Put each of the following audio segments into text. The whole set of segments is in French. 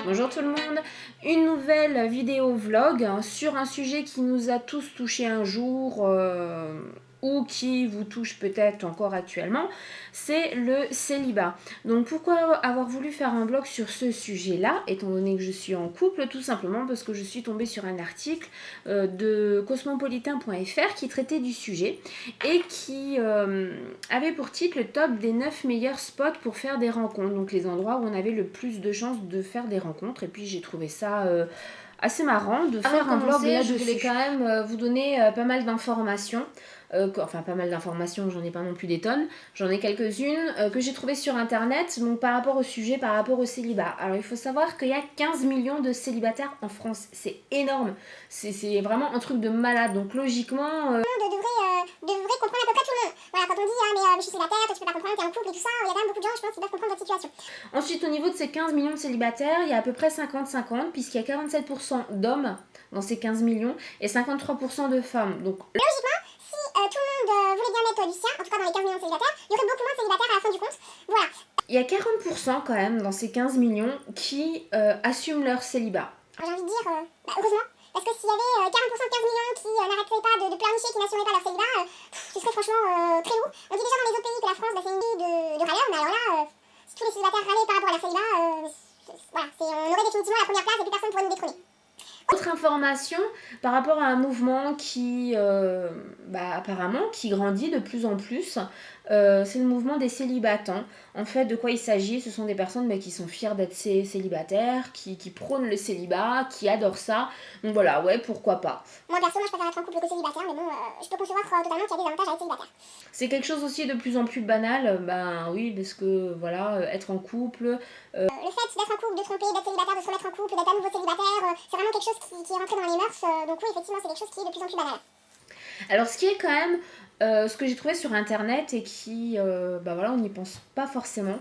Bonjour tout le monde, une nouvelle vidéo vlog sur un sujet qui nous a tous touché un jour ou qui vous touche peut-être encore actuellement, c'est le célibat. Donc pourquoi avoir voulu faire un vlog sur ce sujet-là, étant donné que je suis en couple? Tout simplement parce que je suis tombée sur un article de cosmopolitain.fr qui traitait du sujet et qui avait pour titre le top des 9 meilleurs spots pour faire des rencontres, donc les endroits où on avait le plus de chances de faire des rencontres. Et puis j'ai trouvé ça assez marrant de faire un vlog là-dessus. Je voulais quand même vous donner pas mal d'informations. Enfin pas mal d'informations, j'en ai pas non plus des tonnes, j'en ai quelques-unes que j'ai trouvées sur internet, donc par rapport au sujet, par rapport au célibat. Alors il faut savoir qu'il y a 15 millions de célibataires en France, c'est énorme, c'est vraiment un truc de malade, donc logiquement... devrait comprendre à peu près tout le monde. Voilà, quand on dit mais je suis célibataire, toi tu peux pas comprendre, t'es en couple et tout ça, il y a quand même beaucoup de gens, je pense, qui doivent comprendre votre situation. Ensuite, au niveau de ces 15 millions de célibataires, il y a à peu près 50-50, puisqu'il y a 47% d'hommes dans ces 15 millions et 53% de femmes. Donc logiquement, si tout le monde voulait bien mettre du sien, en tout cas dans les 15 millions de célibataires, il y aurait beaucoup moins de célibataires à la fin du compte. Voilà. Il y a 40% quand même dans ces 15 millions qui assument leur célibat. J'ai envie de dire, heureusement, parce que s'il y avait 40% de 15 millions qui n'arrêtaient pas de pleurnicher, qui n'assuraient pas leur célibat, ce serait franchement très lourd. On dit déjà dans les autres pays que la France, c'est une ville de râleurs, mais alors là, si tous les célibataires râlaient par rapport à leur célibat, voilà, on aurait définitivement la première place et plus personne pourrait nous détrôner. Autre information par rapport à un mouvement qui apparemment qui grandit de plus en plus, c'est le mouvement des célibatants. En fait, de quoi il s'agit? Ce sont des personnes qui sont fières d'être célibataires, qui prônent le célibat, qui adorent ça. Donc voilà, ouais, pourquoi pas. Moi perso, je préfère être en couple que célibataire, mais bon, je peux concevoir totalement qu'il y a des avantages à être célibataire. C'est quelque chose aussi de plus en plus banal, oui, parce que voilà, être en couple... Le fait d'être en couple, de tromper, d'être célibataire, de se remettre en couple, d'être à nouveau célibataire, c'est vraiment quelque chose qui est rentré dans les mœurs, donc oui, effectivement, c'est quelque chose qui est de plus en plus banal. Alors ce qui est quand même, ce que j'ai trouvé sur internet et qui, voilà, on n'y pense pas forcément,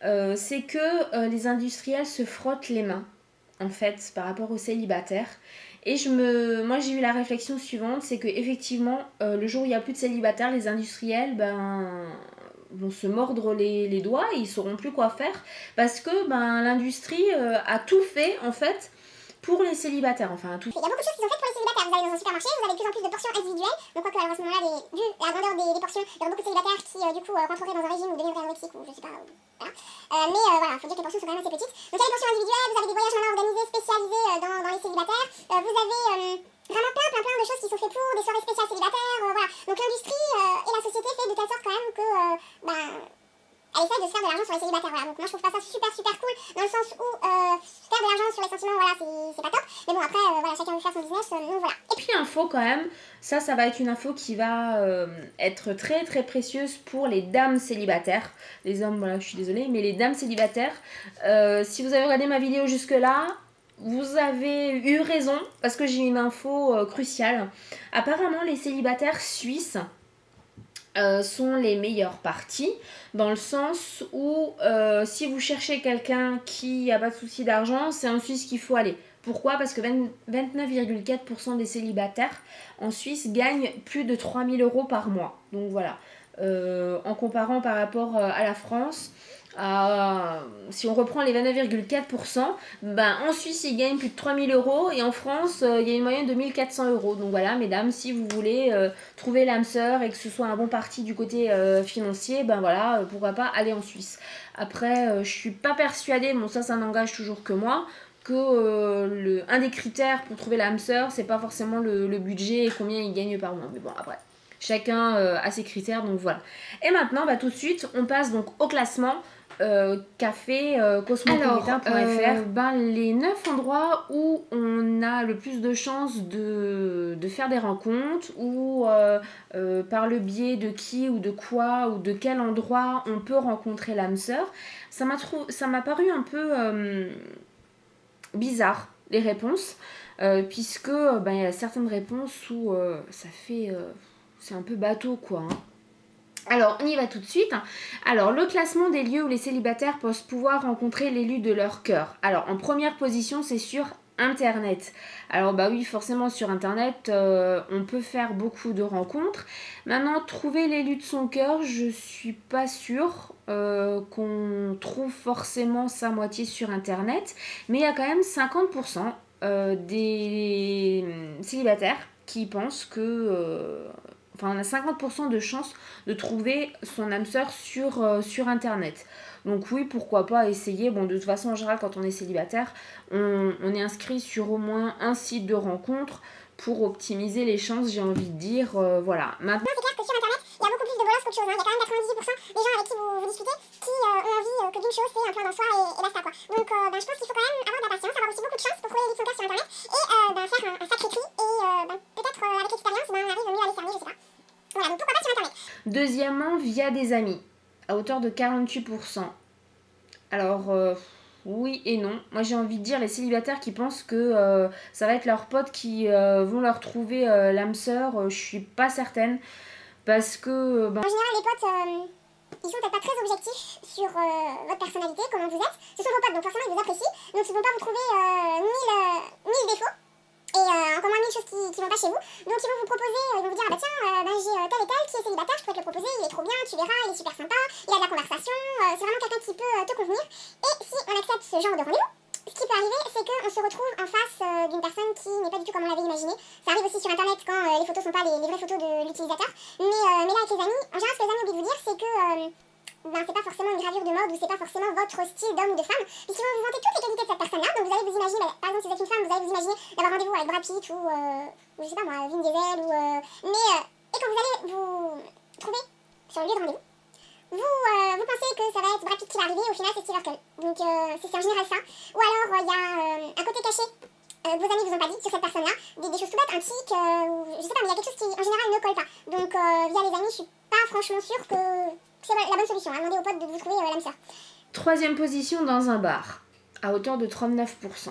c'est que les industriels se frottent les mains, en fait, par rapport aux célibataires. Et moi j'ai eu la réflexion suivante, c'est que effectivement, le jour où il n'y a plus de célibataires, les industriels, vont se mordre les doigts et ils sauront plus quoi faire parce que l'industrie a tout fait en fait pour les célibataires, enfin tout. Il y a beaucoup de choses qui sont faites pour les célibataires. Vous allez dans un supermarché, vous avez de plus en plus de portions individuelles. Donc quoi que à ce moment-là, vu la grandeur des portions, il y aura beaucoup de célibataires qui du coup rentreraient dans un régime ou deviendraient anorexiques ou je sais pas. Voilà. Mais voilà, faut dire que les portions sont quand même assez petites. Donc il y a des portions individuelles, vous avez des voyages maintenant organisés, spécialisés dans les célibataires. Vous avez vraiment plein de choses qui sont faites pour, des soirées spéciales célibataires, voilà. Donc l'industrie et la société fait de telle sorte quand même que elle essaie de se faire de l'argent sur les célibataires, voilà. Donc moi je trouve pas ça super cool, dans le sens où faire de l'argent sur les sentiments, voilà, c'est pas top. Mais bon après, voilà, chacun veut faire son business, donc voilà. Et puis info quand même, ça va être une info qui va être très précieuse pour les dames célibataires. Les hommes, voilà, je suis désolée, mais les dames célibataires, si vous avez regardé ma vidéo jusque là, vous avez eu raison, parce que j'ai une info cruciale. Apparemment les célibataires suisses sont les meilleures parties, dans le sens où si vous cherchez quelqu'un qui n'a pas de souci d'argent, c'est en Suisse qu'il faut aller. Pourquoi? Parce que 29,4% des célibataires en Suisse gagnent plus de 3 000 € par mois. Donc voilà, en comparant par rapport à la France, si on reprend les 29,4%, en Suisse ils gagnent plus de 3 000 € et en France il y a une moyenne de 1 400 €. Donc voilà mesdames, si vous voulez trouver l'âme sœur et que ce soit un bon parti du côté financier, voilà, pourquoi pas aller en Suisse. Après je suis pas persuadée, bon ça n'engage toujours que moi, que un des critères pour trouver l'âme sœur c'est pas forcément le budget et combien ils gagnent par mois. Mais bon après, chacun a ses critères, donc voilà. Et maintenant tout de suite on passe donc au classement qu'a fait cosmopolitain.fr. Les 9 endroits où on a le plus de chances de faire des rencontres, ou par le biais de qui ou de quoi ou de quel endroit on peut rencontrer l'âme sœur. Ça m'a paru un peu bizarre les réponses, puisque il y a certaines réponses où ça fait c'est un peu bateau quoi, hein. Alors, on y va tout de suite. Alors, le classement des lieux où les célibataires peuvent pouvoir rencontrer l'élu de leur cœur. Alors, en première position, c'est sûr, Internet. Alors bah oui, forcément sur Internet, on peut faire beaucoup de rencontres. Maintenant, trouver l'élu de son cœur, je suis pas sûre qu'on trouve forcément sa moitié sur Internet, mais il y a quand même 50% des célibataires qui pensent que... enfin, on a 50% de chances de trouver son âme sœur sur Internet. Donc oui, pourquoi pas essayer. Bon, de toute façon, en général, quand on est célibataire, on est inscrit sur au moins un site de rencontre pour optimiser les chances, j'ai envie de dire. Voilà. Maintenant, C'est clair que sur Internet, il y a beaucoup plus de bolos qu'autre chose. Hein. Il y a quand même 98% des gens avec qui vous discutez qui ont envie que d'une chose, c'est un plan dans soi et basta quoi. Donc je pense qu'il faut quand même avoir de la patience, avoir aussi beaucoup de chance pour trouver l'élu de son cœur sur Internet et faire un sacré tri et peut-être avec l'expérience, on arrive mieux à les cerner, je sais pas. Voilà, donc pourquoi pas sur Internet. deuxièmement, via des amis, à hauteur de 48%. Alors, oui et non. Moi, j'ai envie de dire les célibataires qui pensent que ça va être leurs potes qui vont leur trouver l'âme sœur, je suis pas certaine. Parce que... En général, les potes, ils sont peut-être pas très objectifs sur votre personnalité, comment vous êtes. Ce sont vos potes, donc forcément, ils vous apprécient. Donc ils vont pas vous trouver mille défauts. Et encore moins mille choses qui vont pas chez vous. Donc ils vont vous proposer, ils vont vous dire, ah bah tiens, j'ai tel et tel qui est célibataire, je pourrais te le proposer, il est trop bien, tu verras, il est super sympa, il a de la conversation, c'est vraiment quelqu'un qui peut te convenir. Et si on accepte ce genre de rendez-vous, ce qui peut arriver, c'est qu'on se retrouve en face d'une personne qui n'est pas du tout comme on l'avait imaginé. Ça arrive aussi sur internet quand les photos sont pas les vraies photos de l'utilisateur. Mais là avec les amis, en général ce que les amis oublient de vous dire, c'est que c'est pas forcément une gravure de mode ou c'est pas forcément votre style d'homme ou de femme, puisqu'ils vont vous vanter toutes les qualités de cette personne-là. Donc vous allez vous imaginer, par exemple si vous êtes une femme, vous allez vous imaginer d'avoir rendez-vous avec Brad Pitt ou je sais pas moi, Vin Diesel ou et quand vous allez vous trouver sur le lieu de rendez-vous, vous pensez que ça va être Brad Pitt qui va arriver, au final c'est Steve Urkel. Donc c'est en général ça. Ou alors il y a un côté caché que vos amis vous ont pas dit sur cette personne-là, des choses tout bêtes, un tic, ou je sais pas, mais il y a quelque chose qui en général ne colle pas. Donc via les amis, je suis pas franchement sûre que c'est la bonne solution, hein. Demandez aux potes de vous trouver l'âme sœur. Troisième position dans un bar, à hauteur de 39%.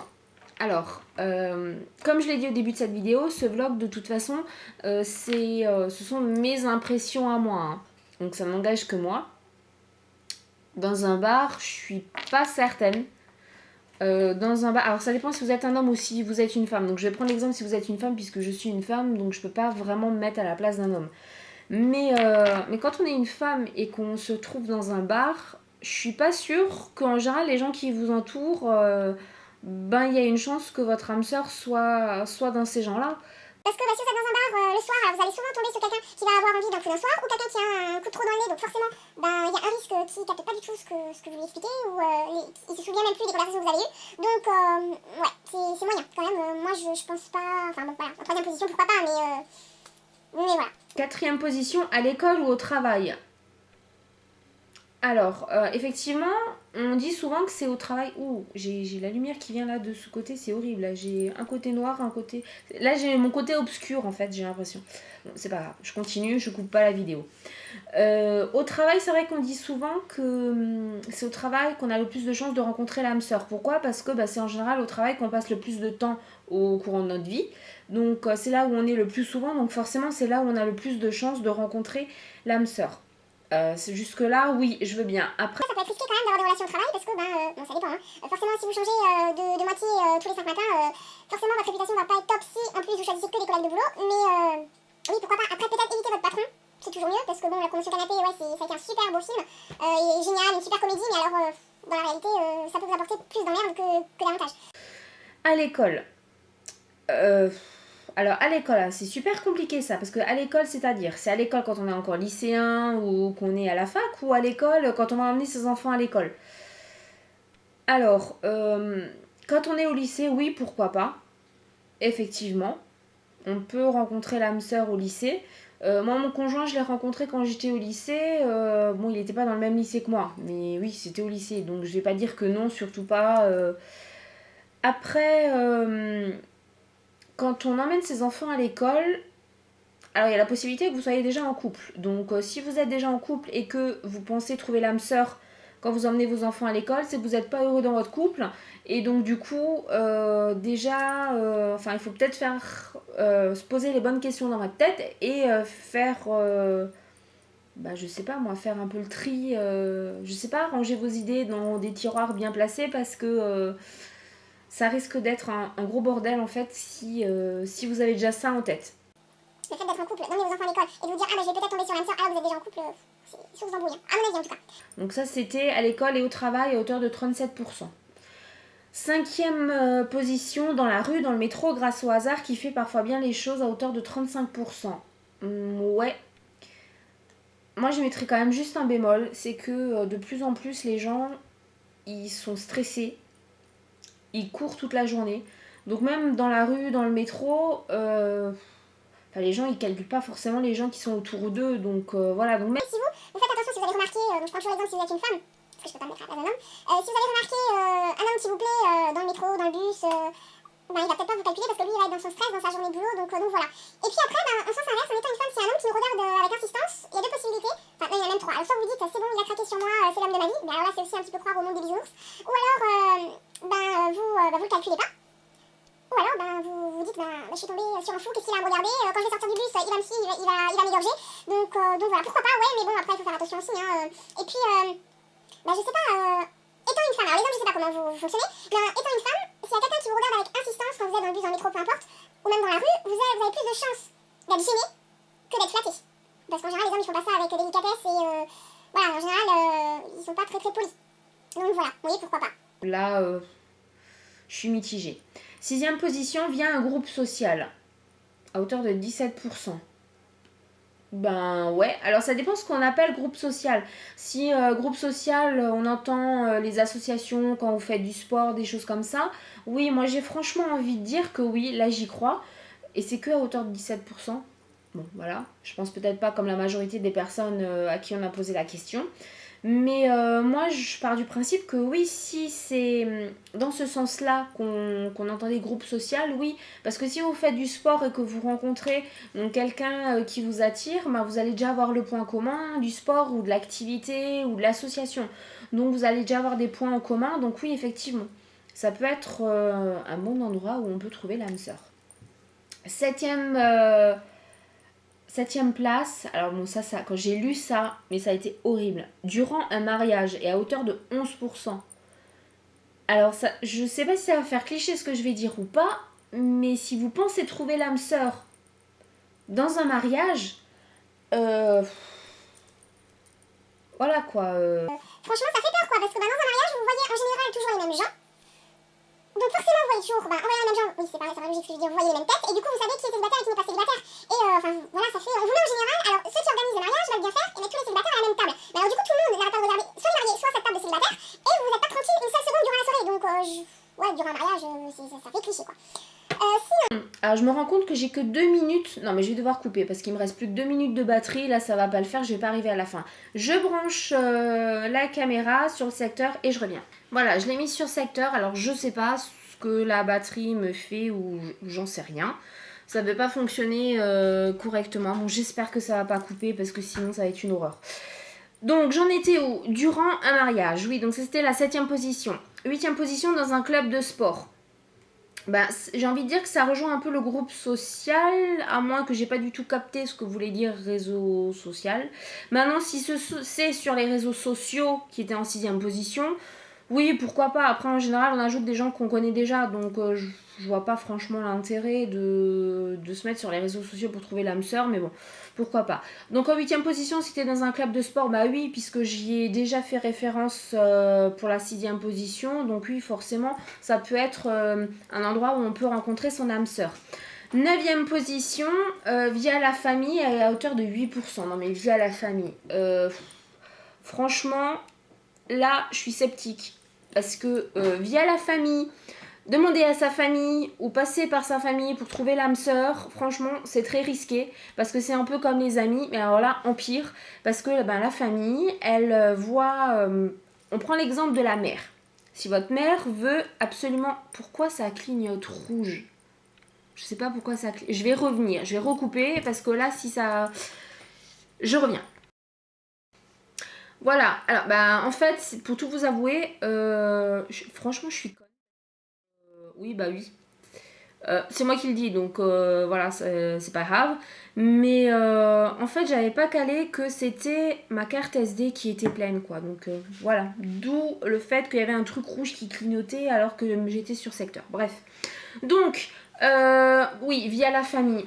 Alors, comme je l'ai dit au début de cette vidéo, ce vlog de toute façon, ce sont mes impressions à moi. Hein. Donc ça n'engage que moi. Dans un bar, je suis pas certaine. Dans un bar, alors ça dépend si vous êtes un homme ou si vous êtes une femme. Donc je vais prendre l'exemple si vous êtes une femme puisque je suis une femme, donc je peux pas vraiment me mettre à la place d'un homme. Mais quand on est une femme et qu'on se trouve dans un bar, je suis pas sûre qu'en général les gens qui vous entourent, il y a une chance que votre âme sœur soit dans ces gens-là. Parce que si vous êtes dans un bar le soir, vous allez souvent tomber sur quelqu'un qui va avoir envie d'un coup d'un soir ou quelqu'un qui a un coup de trop dans le nez, donc forcément il y a un risque qu'il capte pas du tout ce que vous lui expliquez ou il se souvient même plus des conversations que vous avez eues. Donc ouais, c'est moyen quand même. Moi je pense pas. Enfin bon voilà, en troisième position pourquoi pas, mais voilà. Quatrième position, à l'école ou au travail. Alors, effectivement, on dit souvent que c'est au travail. Ouh, j'ai la lumière qui vient là de ce côté, c'est horrible. Là, j'ai un côté noir, un côté. Là, j'ai mon côté obscur en fait, j'ai l'impression. Bon, c'est pas grave, je continue, je coupe pas la vidéo. Au travail, c'est vrai qu'on dit souvent que c'est au travail qu'on a le plus de chances de rencontrer l'âme sœur. Pourquoi ? Parce que c'est en général au travail qu'on passe le plus de temps au courant de notre vie. Donc, c'est là où on est le plus souvent. Donc, forcément, c'est là où on a le plus de chances de rencontrer l'âme sœur. Jusque-là, oui, je veux bien. Après, ça peut être risqué quand même d'avoir des relations au travail parce que bon, ça dépend. Hein. Forcément, si vous changez de moitié tous les 5 matins, forcément votre réputation va pas être top si en plus vous choisissez que des collègues de boulot. Mais oui, pourquoi pas. Après, peut-être éviter votre patron, c'est toujours mieux parce que bon, La Promotion Canapé, ouais, ça a été un super beau film, il est génial, une super comédie, mais alors dans la réalité, ça peut vous apporter plus d'emmerde que d'avantages. à l'école. Alors à l'école, c'est super compliqué ça, parce que à l'école, c'est-à-dire, c'est à l'école quand on est encore lycéen ou qu'on est à la fac, ou à l'école quand on va emmener ses enfants à l'école. Alors, quand on est au lycée, oui, pourquoi pas. Effectivement, on peut rencontrer l'âme sœur au lycée. Moi, mon conjoint, je l'ai rencontré quand j'étais au lycée. Bon, il n'était pas dans le même lycée que moi, mais oui, c'était au lycée, donc je vais pas dire que non, surtout pas. Après, quand on emmène ses enfants à l'école, alors il y a la possibilité que vous soyez déjà en couple. Donc si vous êtes déjà en couple et que vous pensez trouver l'âme sœur quand vous emmenez vos enfants à l'école, c'est que vous n'êtes pas heureux dans votre couple. Et donc du coup, déjà, il faut peut-être faire se poser les bonnes questions dans votre tête et faire, je sais pas moi, faire un peu le tri. Je sais pas, ranger vos idées dans des tiroirs bien placés parce que ça risque d'être un gros bordel en fait si vous avez déjà ça en tête. Le fait d'être en couple, d'emmener vos enfants à l'école et de vous dire ah mais je vais peut-être tomber sur l'âme sœur alors que vous êtes déjà en couple, c'est source d'embrouille, à mon avis en tout cas. Donc ça c'était à l'école et au travail à hauteur de 37%. Cinquième position dans la rue, dans le métro, grâce au hasard qui fait parfois bien les choses à hauteur de 35%. Ouais. Moi je mettrais quand même juste un bémol, c'est que de plus en plus les gens, ils sont stressés, ils courent toute la journée. Donc même dans la rue, dans le métro, les gens ils calculent pas forcément les gens qui sont autour d'eux. Donc voilà. Donc même si vous faites attention, si vous avez remarqué, donc je prends toujours l'exemple si vous êtes une femme, parce que je peux pas me mettre à la place d'un homme, si vous avez remarqué un homme qui vous plaît dans le métro, dans le bus, ben, il va peut-être pas vous calculer parce que lui il va être dans son stress, dans sa journée de boulot, donc voilà. Et puis après, en sens inverse, en étant une femme, si un homme qui nous regarde avec insistance, il y a deux possibilités, enfin non, il y en a même trois. Alors soit vous dites c'est bon, il a craqué sur moi, c'est l'homme de ma vie, mais alors là c'est aussi un petit peu croire au monde des bisounours, ou alors vous le calculez pas. Ou alors, vous dites, je suis tombée sur un fou, qu'est-ce qu'il va me regarder, quand je vais sortir du bus, il va me suivre, il va m'égorger. Donc voilà, pourquoi pas, ouais, mais bon, après, il faut faire attention aussi. Hein. Et puis, je sais pas, étant une femme, alors les hommes, je sais pas comment vous fonctionnez, mais étant une femme, s'il y a quelqu'un qui vous regarde avec insistance quand vous êtes dans le bus, dans le métro, peu importe, ou même dans la rue, vous avez plus de chances d'être gêné que d'être flatté. Parce qu'en général, les hommes, ils font pas ça avec délicatesse et voilà, en général, ils sont pas très très polis. Donc voilà, vous voyez, pourquoi pas. là, je suis mitigée. Sixième position vient un groupe social à hauteur de 17%. Ben ouais, alors ça dépend ce qu'on appelle groupe social. Si groupe social, on entend les associations quand vous faites du sport, des choses comme ça, oui, moi j'ai franchement envie de dire que oui, là j'y crois. Et c'est que à hauteur de 17%. Bon, voilà, je pense peut-être pas comme la majorité des personnes à qui on a posé la question. Mais moi, je pars du principe que oui, si c'est dans ce sens-là qu'on entend des groupes sociaux, oui. Parce que si vous faites du sport et que vous rencontrez quelqu'un qui vous attire, bah, vous allez déjà avoir le point commun du sport ou de l'activité ou de l'association. Donc vous allez déjà avoir des points en commun. Donc oui, effectivement, ça peut être un bon endroit où on peut trouver l'âme sœur. Septième place, alors bon ça, quand j'ai lu ça, mais ça a été horrible. Durant un mariage et à hauteur de 11%. Alors ça, je sais pas si ça va faire cliché ce que je vais dire ou pas, mais si vous pensez trouver l'âme sœur dans un mariage, voilà quoi. Franchement, ça fait peur quoi, parce que dans un mariage, vous voyez en général toujours les mêmes gens. Donc forcément, vous voyez toujours, en voyant les mêmes gens, oui c'est pareil, c'est pas logique ce que je veux dire, vous voyez les mêmes têtes, et du coup vous savez qui est célibataire et qui n'est pas célibataire. Et voilà, ça fait, on vous met en général, alors ceux qui organisent le mariage veulent bien faire et mettre tous les célibataires à la même table. Mais alors du coup tout le monde n'arrête pas de regarder soit les mariés, soit cette table de célibataires, et vous n'êtes pas tranquille une seule seconde durant la soirée. Donc ouais, durant un mariage, ça fait cliché quoi. Alors je me rends compte que j'ai que 2 minutes. Non mais je vais devoir couper parce qu'il me reste plus que 2 minutes de batterie. Là ça va pas le faire, je vais pas arriver à la fin. Je branche la caméra sur le secteur et je reviens. Voilà, je l'ai mis sur secteur. Alors je sais pas ce que la batterie me fait ou j'en sais rien. Ça ne veut pas fonctionner correctement. Bon, j'espère que ça va pas couper parce que sinon ça va être une horreur. Donc j'en étais où? Durant un mariage. Oui, donc c'était la 7e position. 8e position dans un club de sport. Bah, j'ai envie de dire que ça rejoint un peu le groupe social, à moins que j'ai pas du tout capté ce que voulait dire réseau social. Maintenant, si c'est sur les réseaux sociaux qui étaient en 6e position, oui, pourquoi pas. Après, en général, on ajoute des gens qu'on connaît déjà, donc je vois pas franchement l'intérêt de se mettre sur les réseaux sociaux pour trouver l'âme sœur, mais bon, pourquoi pas. Donc en 8e position, c'était dans un club de sport, bah oui, puisque j'y ai déjà fait référence pour la 6e position, donc oui, forcément, ça peut être un endroit où on peut rencontrer son âme sœur. 9e position, via la famille, à hauteur de 8%. Non mais via la famille, franchement, là, je suis sceptique. Parce que via la famille, demander à sa famille ou passer par sa famille pour trouver l'âme sœur, franchement, c'est très risqué. Parce que c'est un peu comme les amis, mais alors là, en pire. Parce que la famille, elle voit... on prend l'exemple de la mère. Si votre mère veut absolument... Pourquoi ça clignote rouge? Je sais pas pourquoi ça clignote. Je vais revenir, je vais recouper parce que là, si ça... Je reviens. Voilà, alors en fait, pour tout vous avouer, franchement je suis conne. Oui, bah oui. C'est moi qui le dis, donc voilà, c'est pas grave. Mais en fait, j'avais pas calé que c'était ma carte SD qui était pleine, quoi. Donc voilà, d'où le fait qu'il y avait un truc rouge qui clignotait alors que j'étais sur secteur. Bref. Donc, oui, via la famille.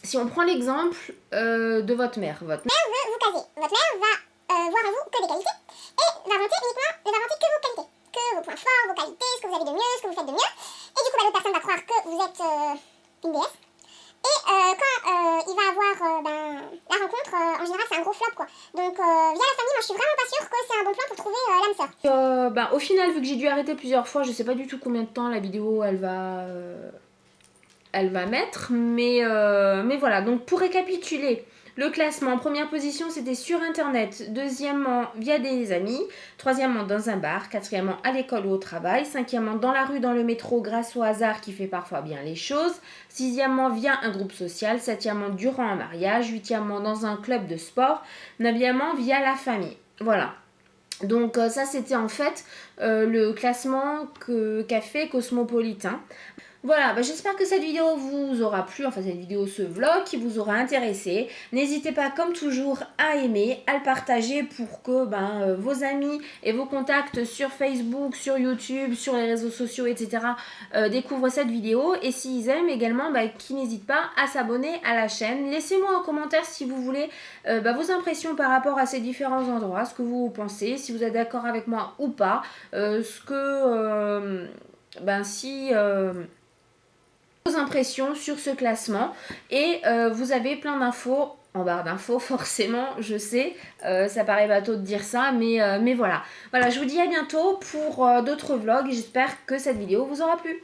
Si on prend l'exemple de votre mère. Votre mère veut vous caser. Votre mère va voir en vous que des qualités et va vanter uniquement ne va vanter que vos qualités. Que vos points forts, vos qualités, ce que vous avez de mieux, ce que vous faites de mieux. Et du coup, l'autre personne va croire que vous êtes une déesse. Et quand il va avoir la rencontre, en général, c'est un gros flop, quoi. Donc, via la famille, moi, je suis vraiment pas sûre que c'est un bon plan pour trouver l'âme sœur. Au final, vu que j'ai dû arrêter plusieurs fois, je sais pas du tout combien de temps la vidéo elle va mettre, mais voilà. Donc pour récapituler, le classement en première position c'était sur internet, deuxièmement via des amis, troisièmement dans un bar, quatrièmement à l'école ou au travail, cinquièmement dans la rue, dans le métro grâce au hasard qui fait parfois bien les choses, sixièmement via un groupe social, septièmement durant un mariage, huitièmement dans un club de sport, neuvièmement via la famille. Voilà. Donc ça c'était en fait le classement qu'a fait Cosmopolitain. Voilà, j'espère que cette vidéo vous aura plu, enfin cette vidéo, ce vlog qui vous aura intéressé. N'hésitez pas comme toujours à aimer, à le partager pour que vos amis et vos contacts sur Facebook, sur YouTube, sur les réseaux sociaux, etc. Découvrent cette vidéo. Et s'ils aiment également, qu'ils n'hésitent pas à s'abonner à la chaîne. Laissez-moi en commentaire si vous voulez vos impressions par rapport à ces différents endroits, ce que vous pensez, si vous êtes d'accord avec moi ou pas, impressions sur ce classement et vous avez plein d'infos en barre d'infos forcément, je sais, ça paraît bateau de dire ça, mais voilà. Voilà, je vous dis à bientôt pour d'autres vlogs et j'espère que cette vidéo vous aura plu.